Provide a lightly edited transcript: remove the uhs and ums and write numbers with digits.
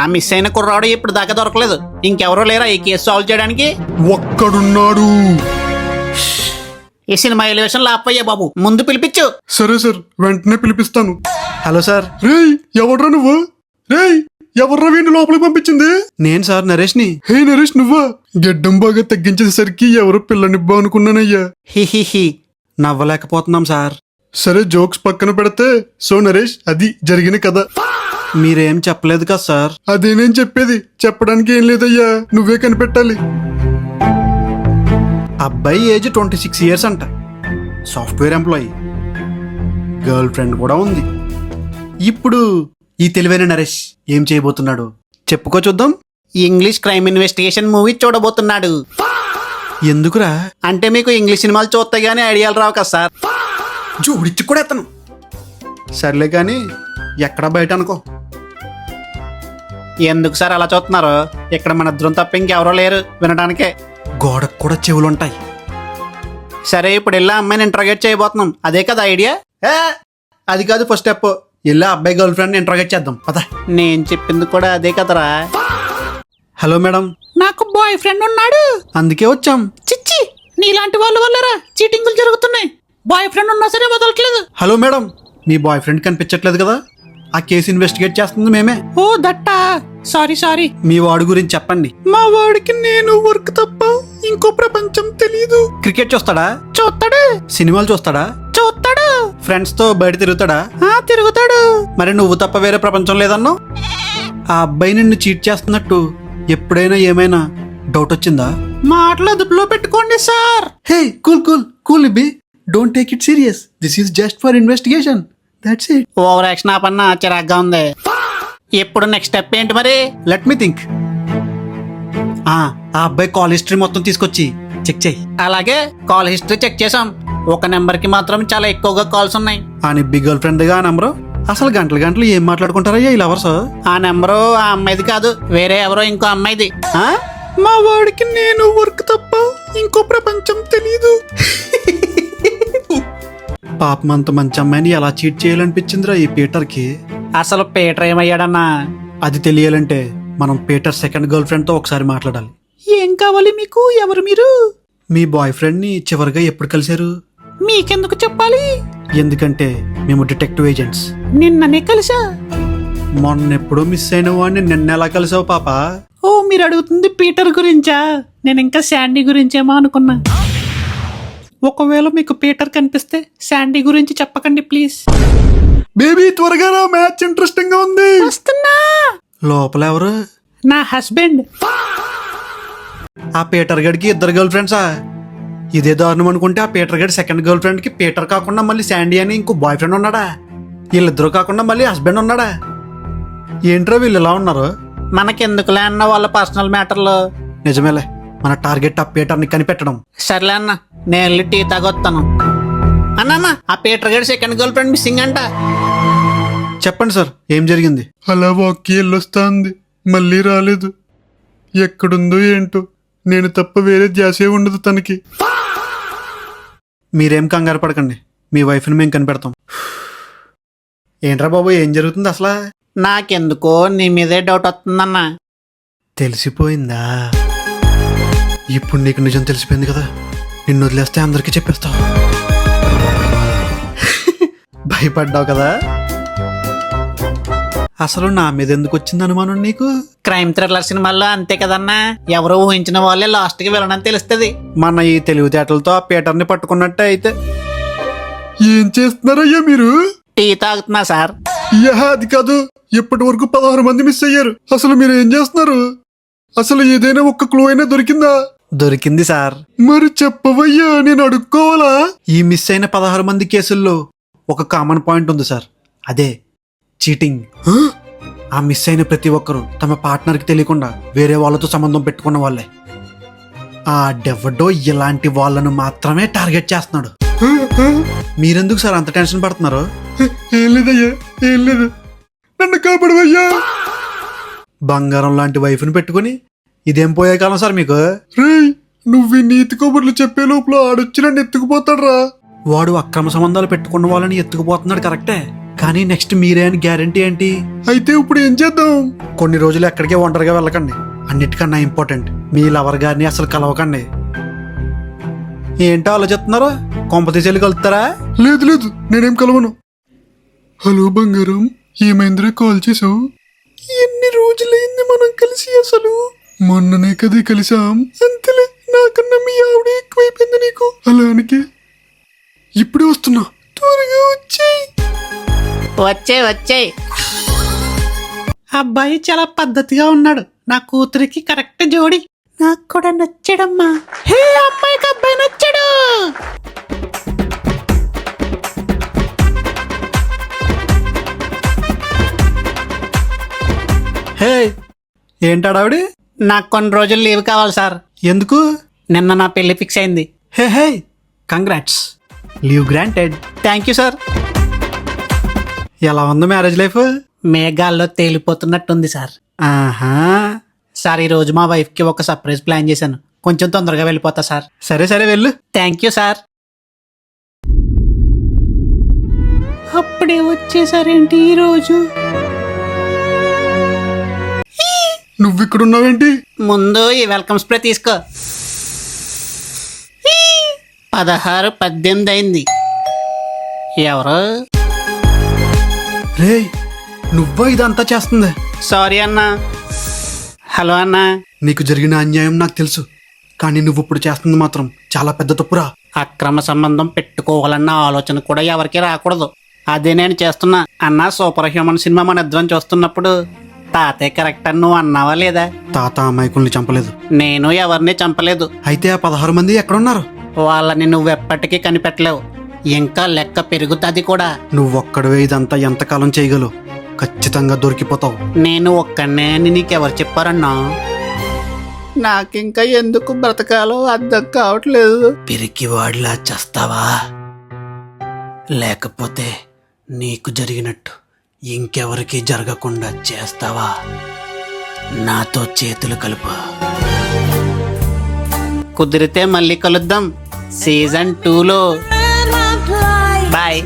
ఆ మిస్ అయిన కుర్రాడు ఇప్పుడు దాకా దొరకలేదు. ఇంకెవరూ లేరా ఈ కేసు సాల్వ్ చేయడానికి? ఒక్కడున్నాడు. ఈ సినిమా ఎలివేషన్ లాపయ్యా బాబు, ముందు పిలిపించు. సరే సార్, వెంటనే పిలిపిస్తాను. Hello sir. రేయ్, ఎవడ్రా నువ్వు? రేయ్, ఎవర్రా వీడిని లోపలికి పంపించింది? నేను సార్, నరేష్ని. హే నరేష్, నువ్వా? గెడ్డం బాగా తగ్గించేసరికి ఎవరో పిల్లనిబ్బా అనుకున్నానయ్యా. హిహిహి, నవ్వలేకపోతున్నాం సార్. సరే, జోక్స్ పక్కన పెడితే, సో నరేష్, అది జరిగిన కథ. మీరేం చెప్పలేదు కదా సార్. అదే నేను చెప్పేది. చెప్పడానికి ఏం లేదయ్యా, నువ్వే కనిపెట్టాలి. అబ్బాయి ఏజ్ 26 years అంట. Software employee. గర్ల్ ఫ్రెండ్ కూడా ఉంది. ఇప్పుడు ఈ తెలివైన నరేష్ ఏం చేయబోతున్నాడు చెప్పుకో చూద్దాం. ఇంగ్లీష్ క్రైమ్ ఇన్వెస్టిగేషన్ మూవీ చూడబోతున్నాడు. ఎందుకురా? అంటే మీకు ఇంగ్లీష్ సినిమాలు చూస్తే గానీ ఐడియాలు రావు కదా సార్. జోడిచ్చి కూడా ఎత్తను. సర్లే కానీ ఎక్కడా బయట అనుకో. ఎందుకు సార్ అలా చూస్తున్నారు? ఇక్కడ మన ఇద్దరం తప్ప ఇంకెవరో లేరు వినడానికే. గోడకు కూడా చెవులుంటాయి. సరే, ఇప్పుడు వెళ్ళి అమ్మాయిని ఇంట్రాగేట్ చేయబోతున్నాం. అదే కదా ఐడియా? అది కాదు ఫస్ట్ స్టెప్. ఇలా అబ్బాయి గర్ల్ ఫ్రెండ్ ఇంట్రాగేట్ చేద్దాం పద. నేను చెప్పింది కూడా అదే కదరా. Hello madam. నాకు బాయ్ ఫ్రెండ్ ఉన్నాడు. అందుకే వచ్చాం. చిచ్చి, నీలాంటి వాళ్ళ వల్లరా చీటింగులు జరుగుతున్నాయి. బాయ్ ఫ్రెండ్ ఉన్నా సరే వదలట్లేదు. హలో మేడం, మీ బాయ్ ఫ్రెండ్ కనిపించట్లేదు కదా? ఆ కేసు ఇన్వెస్టిగేట్ చేస్తుంది మేమే. ఓ దట్టా, సారీ. మీ వాడి గురించి చెప్పండి. మా వాడికి నేను వర్క్ తప్ప ఇంకో ప్రపంచం తెలీదు. క్రికెట్ చూస్తాడా? చూస్తాడు. సినిమాలు చూస్తాడా? చూస్తాడు. ఫ్రెండ్స్ తో బయట తిరుగుతాడా? తిరుగుతాడు. మరి నువ్వు తప్ప వేరే ప్రపంచం లేదన్నావు. ఆ అబ్బాయి నిన్ను చీట్ చేస్తున్నట్టు ఎప్పుడైనా ఏమైనా డౌట్ వచ్చిందా? మాటలు అదుపులో పెట్టుకోండి సార్. హే, కూల్ ఇబ్బి. Don't take it serious. This is just for investigation. That's it. Over action ఆపన్నా, చిరాగ్గా ఉంది. ఇప్పుడు నెక్స్ట్ స్టెప్ ఏంటి మరి? Let me think. ఆ అబ్బాయి కాల్ హిస్టరీ మొత్తం తీసుకొచ్చి చెక్ చేయి. అలాగే, కాల్ హిస్టరీ చెక్ చేసాం. ఒక నెంబర్ కి మాత్రం చాలా ఎక్కువగా కాల్స్ ఉన్నాయి. ఆ నిబ్బి గర్ల్ ఫ్రెండ్ గా ఆ నెంబరు. అసలు గంటలు ఏం మాట్లాడుకుంటారయ్యా ఈ లవర్స్? ఆ నెంబరు ఆ అమ్మాయిది కాదు, వేరే ఎవరో ఇంకో అమ్మాయిది. మా వాడికి నేను వర్క్ తప్ప ఇంకో ప్రపంచం తెలీదు. పాపం అంత మంచి అమ్మాయిని ఎలా చీట్ చేయాలనిపించిందిరా ఈ పీటర్ కి. అసలు పీటర్ ఏమయ్యాడన్నా? అది తెలియాలంటే మనం పీటర్ సెకండ్ గర్ల్ ఫ్రెండ్ తో ఒకసారి మాట్లాడాలి. ఏం కావాలి మీకు? ఎవరు మీరు? మీ బాయ్ ఫ్రెండ్ ని చివరిగా ఎప్పుడు కలిశారు? మీకెందుకు చెప్పాలి? ఎందుకంటే మేము డిటెక్టివ్ ఏజెంట్స్. నిన్ననే కలిసా. మొన్నెప్పుడో మిస్ అయిన వాడిని నిన్న ఎలా కలిసావు పాప? ఓ, మీరు అడుగుతుంది పీటర్ గురించా? నేను ఇంకా శాండీ గురించేమో అనుకున్నా. ఒకవేళ మీకు పీటర్ కనిపిస్తే శాండీ గురించి చెప్పకండి ప్లీజ్. బేబీ, త్వరగా రా, మ్యాచ్ ఇంట్రెస్టింగ్ గా ఉంది. వస్తున్నా. లోపల ఎవరు? నా హస్బెండ్. ఆ పీటర్ గడికి ఇద్దరు గర్ల్ ఫ్రెండ్సా? ఇదే దారుణం అనుకుంటే ఆ పీటర్ గడి సెకండ్ గర్ల్ ఫ్రెండ్ కి పీటర్ కాకుండా మళ్ళీ శాండీ అని ఇంకో బాయ్ ఫ్రెండ్ ఉన్నాడా? వీళ్ళిద్దరు కాకుండా మళ్ళీ హస్బెండ్ ఉన్నాడా? ఏంట్రా వీళ్ళు ఇలా ఉన్నారు? మనకెందుకులే అన్న వాళ్ళ పర్సనల్ మ్యాటర్లో. నిజమేలే, మన టార్గెట్ ఆ పీటర్ ని కనిపెట్టడం. సర్లే అన్న, నేను వెళ్ళి టీ తాగొస్తాను. అన్న, ఆ పీటర్ గడి సెకండ్ గర్ల్ ఫ్రెండ్ మిస్సింగ్ అంట. చెప్పండి సార్, ఏం జరిగింది? అలా వాక్కి వెళ్ళొస్తాంది, మళ్ళీ రాలేదు. ఎక్కడుందో ఏంటో, నేను తప్ప వేరే ధ్యాసే ఉండదు తనకి. మీరేం కంగారు పడకండి, మీ వైఫ్ని మేము కనిపెడతాం. ఏంట్రా బాబు, ఏం జరుగుతుంది అసలు? నాకెందుకో నీ మీదే డౌట్ వస్తుందన్న. తెలిసిపోయిందా? ఇప్పుడు నీకు నిజం తెలిసిపోయింది కదా, నిన్ను వదిలేస్తే అందరికీ చెప్పేస్తావు. భయపడ్డావు కదా? అసలు నా మీద ఎందుకు వచ్చింది అనుమానం నీకు? క్రైమ్ థ్రిల్లర్ సినిమాల్లో అంతే కదన్నా, ఎవరో ఊహించిన వాళ్ళే లాస్ట్ కి వెళ్ళనని తెలుస్తుంది. మన ఈ తెలివితేటలతో ఆ పీటర్ని పట్టుకున్నట్టే అయితే. ఏం చేస్తున్నారయ్యా మీరు? టీ తాగుతున్నా సార్. అది కాదు, ఇప్పటి వరకు 16 మంది మిస్ అయ్యారు. అసలు మీరు ఏం చేస్తున్నారు? అసలు ఏదైనా ఒక్క క్లూ అయినా దొరికిందా? దొరికింది సార్. మరి చెప్పవయ్యా, నేను అడుక్కోవాలా? ఈ మిస్ అయిన 16 మంది కేసుల్లో ఒక కామన్ పాయింట్ ఉంది సార్, అదే చీటింగ్. ఆ మిస్ అయిన ప్రతి ఒక్కరూ తమ పార్ట్నర్కి తెలియకుండా వేరే వాళ్ళతో సంబంధం పెట్టుకున్న వాళ్ళే. ఆ డెవడో ఇలాంటి వాళ్ళను మాత్రమే టార్గెట్ చేస్తున్నాడు. మీరెందుకు సార్ అంత టెన్షన్ పడుతున్నారు? ఏం లేదయ్యా, ఏం లేదు, నన్ను కాపాడవయ్యా. బంగారం లాంటి వైఫ్ని పెట్టుకుని ఇదేం పోయే కాలం సార్ మీకు? రేయ్, నువ్వు ఈ నీతి కబుర్లు చెప్పే లోపల ఆడొచ్చి నన్ను ఎత్తుకుపోతాడ్రా. వాడు అక్రమ సంబంధాలు పెట్టుకున్న వాళ్ళని ఎత్తుకుపోతున్నాడు కరెక్టే, కానీ నెక్స్ట్ మీరే అని గ్యారంటీ ఏంటి? అయితే ఇప్పుడు ఏం చేద్దాం? కొన్ని రోజులు ఎక్కడికే ఒంటరిగా వెళ్ళకండి. అన్నిటికన్నా ఇంపార్టెంట్, మీ లవర్ గారిని అసలు కలవకండి. ఏంటో ఆలోచిస్తున్నారా? కొంపతీసి కలుస్తారా? లేదు లేదు, నేనేం కలవను. హలో బంగారం, ఏమైందిరా కాల్ చేసావు? ఎన్ని రోజులైంది మనం కలిసి అసలు? మొన్ననే కదే కలిసాం. అంతలే, నాకన్నా మీ ఆవిడ ఎక్కువైపోయింది నీకు. అలానికి ఇప్పుడే వస్తున్నా, త్వరగా వచ్చేయ్. వచ్చే అబ్బాయి చాలా పద్ధతిగా ఉన్నాడు. నా కూతురికి కరెక్ట్ జోడి. నాకు కూడా నచ్చాడమ్మా. హే, అమ్మాయికి అబ్బాయి నచ్చాడు. హే, ఏంటాడావిడి? నాకు కొన్ని రోజులు లీవ్ కావాలి సార్. ఎందుకు? నిన్న నా పెళ్లి ఫిక్స్ అయింది. Hey hey, congrats, leave granted. Thank you sir. ఎలా ఉంది మ్యారేజ్ లైఫ్? మేఘాల్లో తేలిపోతున్నట్టుంది సార్. ఆహా, సార్, ఈ రోజు మా వైఫ్ కి ఒక సర్ప్రైజ్ ప్లాన్ చేశాను. కొంచెం తొందరగా వెళ్ళిపోతా సార్. సరే సరే వెళ్ళు. Thank you sir. అప్పుడే వచ్చేసారేంటి ఈ రోజు? నువ్విక్కడున్నావేంటి? ముందు ఈ వెల్కమ్ స్ప్రే తీసుకో. 16-18 అయింది. ఎవరు? రే, నువ్వా ఇదంతా చేస్తుంది? సారీ అన్నా. హలో అన్నా. నీకు జరిగిన అన్యాయం నాకు తెలుసు, కానీ నువ్వు ఇప్పుడు చేస్తుంది మాత్రం చాలా పెద్ద తప్పురా. అక్రమ సంబంధం పెట్టుకోవాలన్న ఆలోచన కూడా ఎవరికి రాకూడదు. అదే నేను చేస్తున్నా. అన్నా, సూపర్ హ్యూమన్ సినిమా మన ఇద్దరం చూస్తున్నప్పుడు తాతయ్య కరెక్ట్ అని నువ్వు అన్నావా లేదా? తాత అమాయకుల్ని చంపలేదు. నేను ఎవరిని చంపలేదు. అయితే ఆ 16 మంది ఎక్కడున్నారు? వాళ్ళని నువ్వెప్పటికీ కనిపెట్టలేవు. ఇంకా లెక్క పెరుగుతుంది కూడా. నువ్వొక్కడవే ఇదంతా ఎంతకాలం చేయగలవు? ఖచ్చితంగా దొరికిపోతావు. నేను ఒక్కనే అని నీకెవరు చెప్పారన్నా? నాకింకా ఎందుకు బ్రతకాలో అర్థం కావట్లేదు. పిరికివాడిలా చేస్తావా, లేకపోతే నీకు జరిగినట్టు ఇంకెవరికి జరగకుండా చేస్తావా? నాతో చేతులు కలుపు. కుదిరితే మళ్ళీ కలుద్దాం సీజన్ 2లో. బాయ్.